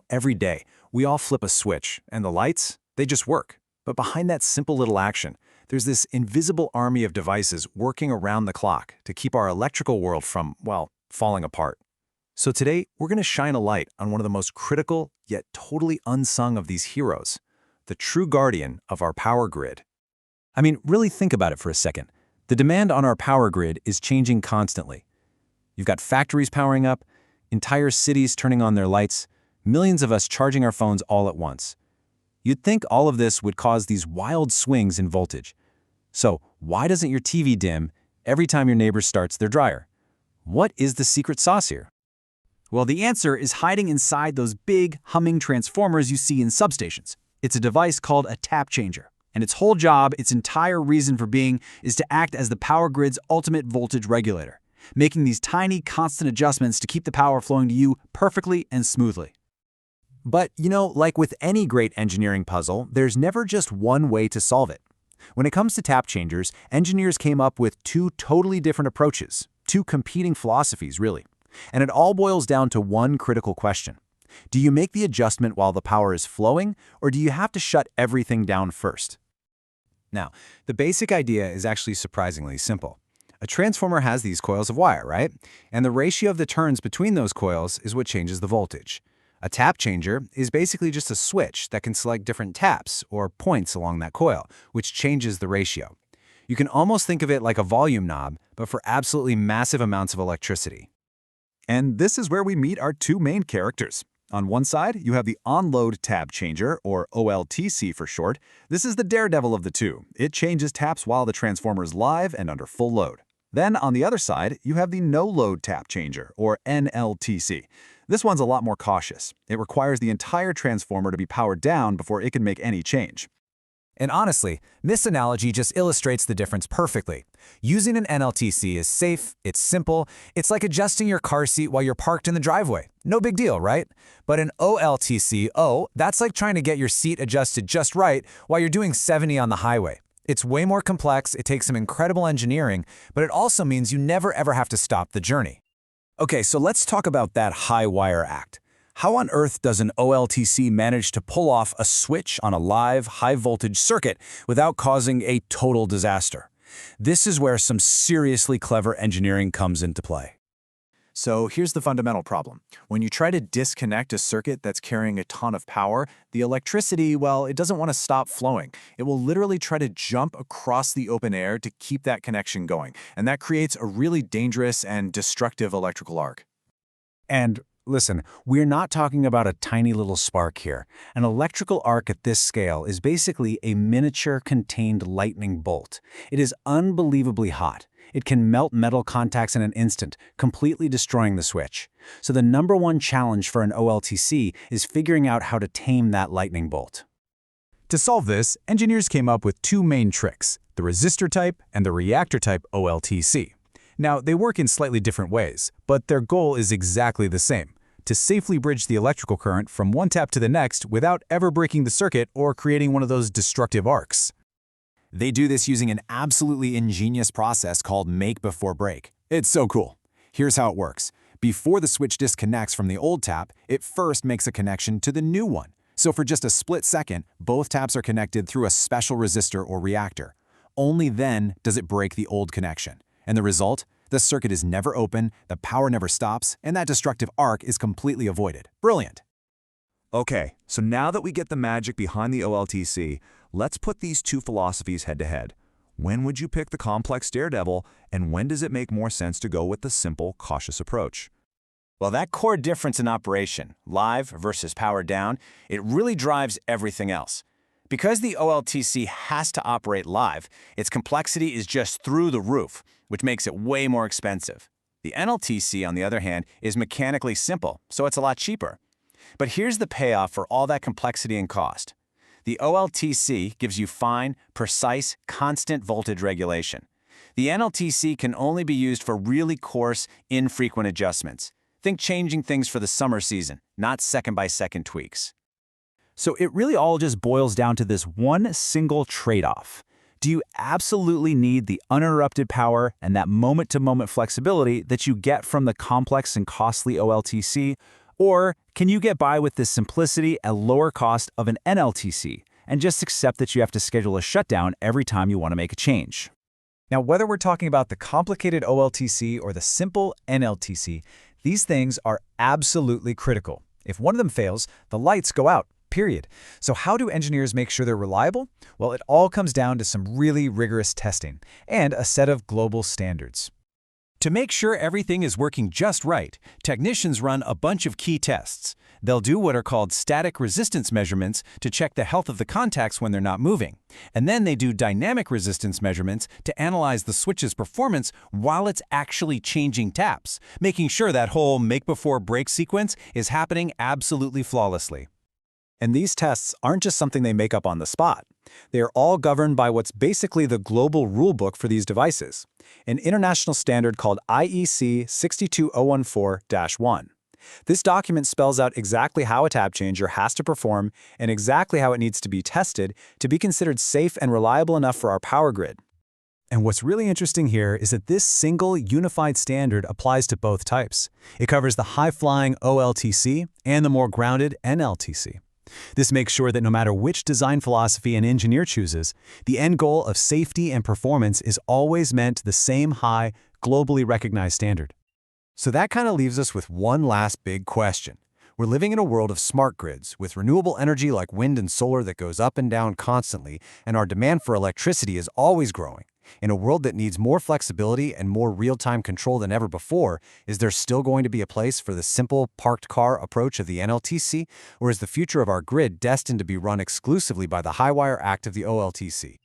Every day, we all flip a switch, and the lights, they just work. But behind that simple little action, there's this invisible army of devices working around the clock to keep our electrical world from, well, falling apart. So today, we're going to shine a light on one of the most critical, yet totally unsung of these heroes, the true guardian of our power grid. I mean, really think about it for a second. The demand on our power grid is changing constantly. You've got factories powering up, entire cities turning on their lights, millions of us charging our phones all at once. You'd think all of this would cause these wild swings in voltage. So why doesn't your TV dim every time your neighbor starts their dryer? What is the secret sauce here? Well, the answer is hiding inside those big, humming transformers you see in substations. It's a device called a tap changer. And its whole job, its entire reason for being, is to act as the power grid's ultimate voltage regulator, making these tiny, constant adjustments to keep the power flowing to you perfectly and smoothly. But, like with any great engineering puzzle, there's never just one way to solve it. When it comes to tap changers, engineers came up with two totally different approaches, two competing philosophies, really. And it all boils down to one critical question. Do you make the adjustment while the power is flowing, or do you have to shut everything down first? Now, the basic idea is actually surprisingly simple. A transformer has these coils of wire, right? And the ratio of the turns between those coils is what changes the voltage. A tap changer is basically just a switch that can select different taps or points along that coil, which changes the ratio. You can almost think of it like a volume knob, but for absolutely massive amounts of electricity. And this is where we meet our two main characters. On one side, you have the on-load tap changer, or OLTC for short. This is the daredevil of the two. It changes taps while the transformer is live and under full load. Then, on the other side, you have the no-load tap changer, or NLTC. This one's a lot more cautious. It requires the entire transformer to be powered down before it can make any change. And honestly, this analogy just illustrates the difference perfectly. Using an NLTC is safe, it's simple, it's like adjusting your car seat while you're parked in the driveway. No big deal, right? But an OLTC, that's like trying to get your seat adjusted just right while you're doing 70 on the highway. It's way more complex, it takes some incredible engineering, but it also means you never ever have to stop the journey. Okay, so let's talk about that high wire act. How on earth does an OLTC manage to pull off a switch on a live, high-voltage circuit without causing a total disaster? This is where some seriously clever engineering comes into play. So here's the fundamental problem. When you try to disconnect a circuit that's carrying a ton of power, the electricity, well, it doesn't want to stop flowing. It will literally try to jump across the open air to keep that connection going. And that creates a really dangerous and destructive electrical arc. And listen, we're not talking about a tiny little spark here. An electrical arc at this scale is basically a miniature contained lightning bolt. It is unbelievably hot. It can melt metal contacts in an instant, completely destroying the switch. So the number one challenge for an OLTC is figuring out how to tame that lightning bolt. To solve this, engineers came up with two main tricks, the resistor type and the reactor type OLTC. Now, they work in slightly different ways, but their goal is exactly the same, to safely bridge the electrical current from one tap to the next without ever breaking the circuit or creating one of those destructive arcs. They do this using an absolutely ingenious process called make before break. It's so cool. Here's how it works. Before the switch disconnects from the old tap, it first makes a connection to the new one. So for just a split second, both taps are connected through a special resistor or reactor. Only then does it break the old connection. And the result? The circuit is never open, the power never stops, and that destructive arc is completely avoided. Brilliant. Okay, so now that we get the magic behind the OLTC, let's put these two philosophies head-to-head. When would you pick the complex daredevil, and when does it make more sense to go with the simple, cautious approach? Well, that core difference in operation, live versus powered down, it really drives everything else. Because the OLTC has to operate live, its complexity is just through the roof, which makes it way more expensive. The NLTC, on the other hand, is mechanically simple, so it's a lot cheaper. But here's the payoff for all that complexity and cost. The OLTC gives you fine, precise, constant voltage regulation. The NLTC can only be used for really coarse, infrequent adjustments. Think changing things for the summer season, not second-by-second tweaks. So it really all just boils down to this one single trade-off. Do you absolutely need the uninterrupted power and that moment-to-moment flexibility that you get from the complex and costly OLTC, Or can you get by with the simplicity and lower cost of an NLTC and just accept that you have to schedule a shutdown every time you want to make a change? Now, whether we're talking about the complicated OLTC or the simple NLTC, these things are absolutely critical. If one of them fails, the lights go out, period. So how do engineers make sure they're reliable? Well, it all comes down to some really rigorous testing and a set of global standards. To make sure everything is working just right, technicians run a bunch of key tests. They'll do what are called static resistance measurements to check the health of the contacts when they're not moving. And then they do dynamic resistance measurements to analyze the switch's performance while it's actually changing taps, making sure that whole make-before-break sequence is happening absolutely flawlessly. And these tests aren't just something they make up on the spot. They are all governed by what's basically the global rulebook for these devices, an international standard called IEC 62014-1. This document spells out exactly how a tap changer has to perform and exactly how it needs to be tested to be considered safe and reliable enough for our power grid. And what's really interesting here is that this single unified standard applies to both types. It covers the high-flying OLTC and the more grounded NLTC. This makes sure that no matter which design philosophy an engineer chooses, the end goal of safety and performance is always meant to the same high, globally recognized standard. So that kind of leaves us with one last big question. We're living in a world of smart grids, with renewable energy like wind and solar that goes up and down constantly, and our demand for electricity is always growing. In a world that needs more flexibility and more real-time control than ever before, is there still going to be a place for the simple, parked car approach of the NLTC, or is the future of our grid destined to be run exclusively by the high-wire act of the OLTC?